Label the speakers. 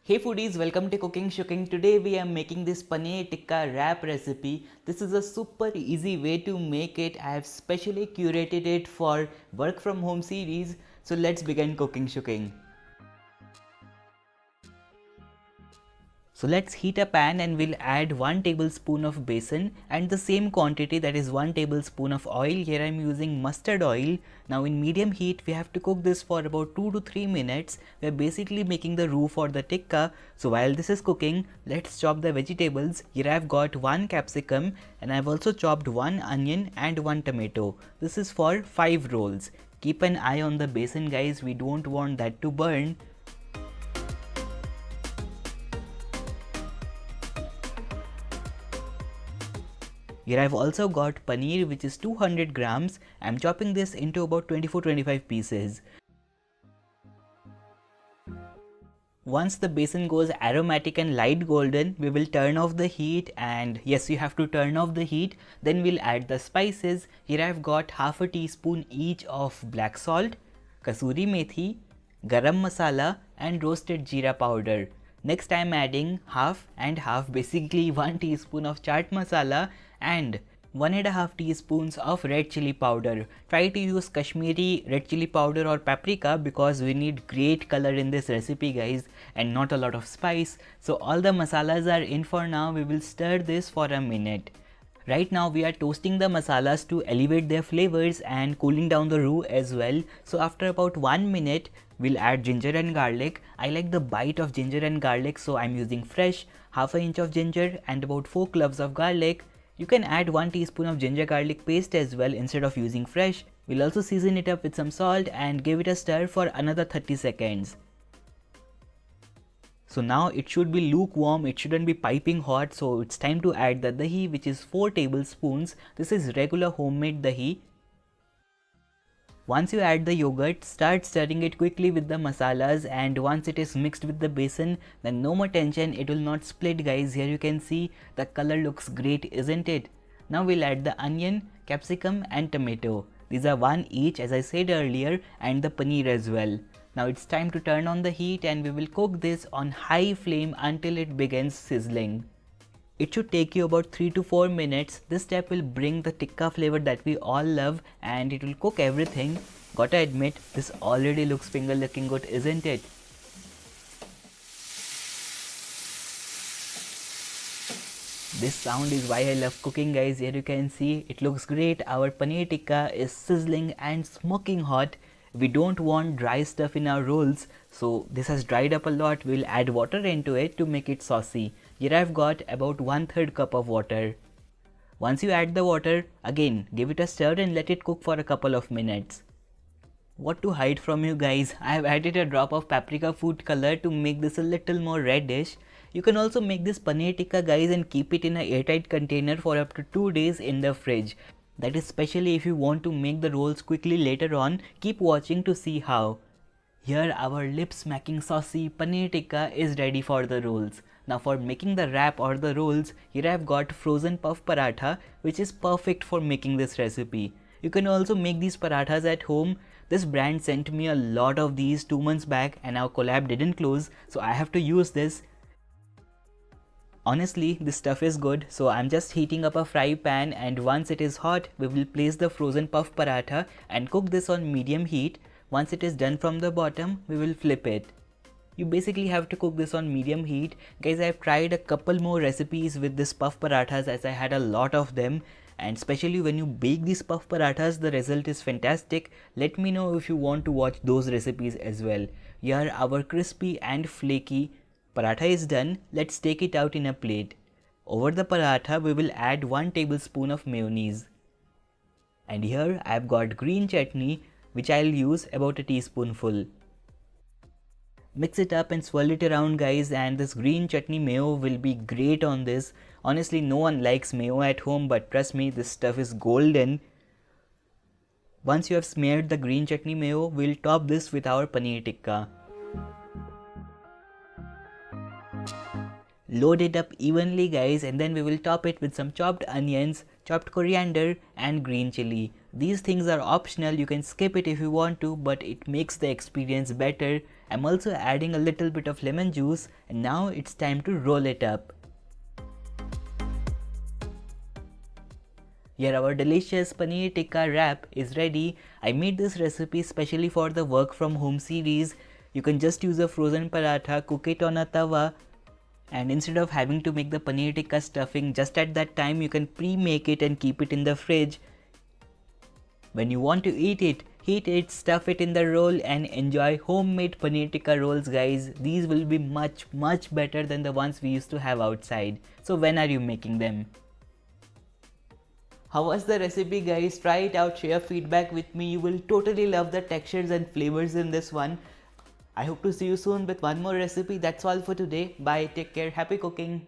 Speaker 1: Hey foodies, welcome to CookingShooking. Today we are making this Paneer Tikka Wrap recipe. This is a super easy way to make it. I have specially curated it for work from home series. So let's begin CookingShooking. So let's heat a pan and we'll add 1 tablespoon of besan and the same quantity, that is 1 tablespoon of oil. Here I am using mustard oil. Now in medium heat we have to cook this for about 2 to 3 minutes. We are basically making the roux for the tikka. So while this is cooking, let's chop the vegetables. Here I have got 1 capsicum and I have also chopped 1 onion and 1 tomato. This is for 5 rolls. Keep an eye on the besan guys, we don't want that to burn. Here I've also got paneer, which is 200 grams. I'm chopping this into about 24-25 pieces. Once the besan goes aromatic and light golden, we will turn off the heat, and yes, you have to turn off the heat. Then we'll add the spices. Here I've got half a teaspoon each of black salt, Kasoori methi, Garam Masala and roasted Jeera powder. Next I'm adding half and half, basically 1 teaspoon of chaat masala and 1.5 teaspoons of red chilli powder. Try to use Kashmiri red chilli powder or paprika because we need great color in this recipe guys and not a lot of spice. So all the masalas are in for now. We will stir this for a minute. Right now we are toasting the masalas to elevate their flavors and cooling down the roux as well. So after about 1 minute, we'll add ginger and garlic. I like the bite of ginger and garlic, so I'm using fresh, half an inch of ginger and about 4 cloves of garlic. You can add 1 teaspoon of ginger garlic paste as well instead of using fresh. We'll also season it up with some salt and give it a stir for another 30 seconds. So now it should be lukewarm, it shouldn't be piping hot, so it's time to add the dahi, which is 4 tablespoons. This is regular homemade dahi. Once you add the yogurt, start stirring it quickly with the masalas, and once it is mixed with the besan, then no more tension, it will not split guys. Here you can see the color looks great, isn't it? Now we'll add the onion, capsicum and tomato. These are 1 each as I said earlier, and the paneer as well. Now it's time to turn on the heat and we will cook this on high flame until it begins sizzling. It should take you about 3 to 4 minutes. This step will bring the tikka flavor that we all love and it will cook everything. Gotta admit, this already looks finger looking good, isn't it? This sound is why I love cooking guys. Here you can see it looks great. Our paneer tikka is sizzling and smoking hot. We don't want dry stuff in our rolls, so this has dried up a lot. We'll add water into it to make it saucy. Here I've got about 1/3 cup of water. Once you add the water, again give it a stir and let it cook for a couple of minutes. What to hide from you guys, I have added a drop of paprika food color to make this a little more reddish. You can also make this paneer tikka guys and keep it in an airtight container for up to 2 days in the fridge. That is especially if you want to make the rolls quickly later on. Keep watching to see how. Here our lip smacking saucy paneer tikka is ready for the rolls. Now for making the wrap or the rolls, here I have got frozen puff paratha, which is perfect for making this recipe. You can also make these parathas at home. This brand sent me a lot of these 2 months back and our collab didn't close, so I have to use this. Honestly, this stuff is good, so I'm just heating up a fry pan, and once it is hot, we will place the frozen puff paratha and cook this on medium heat. Once it is done from the bottom, we will flip it. You basically have to cook this on medium heat. Guys, I've tried a couple more recipes with this puff parathas as I had a lot of them, and especially when you bake these puff parathas, the result is fantastic. Let me know if you want to watch those recipes as well. Here our crispy and flaky paratha is done. Let's take it out in a plate. Over the paratha, we will add 1 tablespoon of mayonnaise. And here I have got green chutney, which I'll use about a teaspoonful. Mix it up and swirl it around guys, and this green chutney mayo will be great on this. Honestly, no one likes mayo at home, but trust me, this stuff is golden. Once you have smeared the green chutney mayo, we'll top this with our paneer tikka. Load it up evenly guys, and then we will top it with some chopped onions, chopped coriander and green chilli. These things are optional, you can skip it if you want to, but it makes the experience better. I'm also adding a little bit of lemon juice, and now it's time to roll it up. Here our delicious Paneer Tikka Wrap is ready. I made this recipe specially for the work from home series. You can just use a frozen paratha, cook it on a tawa, and instead of having to make the Paneer Tikka stuffing just at that time, you can pre-make it and keep it in the fridge. When you want to eat it, heat it, stuff it in the roll and enjoy homemade Paneer Tikka rolls, guys. These will be much better than the ones we used to have outside. So when are you making them? How was the recipe, guys? Try it out, share feedback with me. You will totally love the textures and flavors in this one. I hope to see you soon with one more recipe. That's all for today. Bye, take care, happy cooking.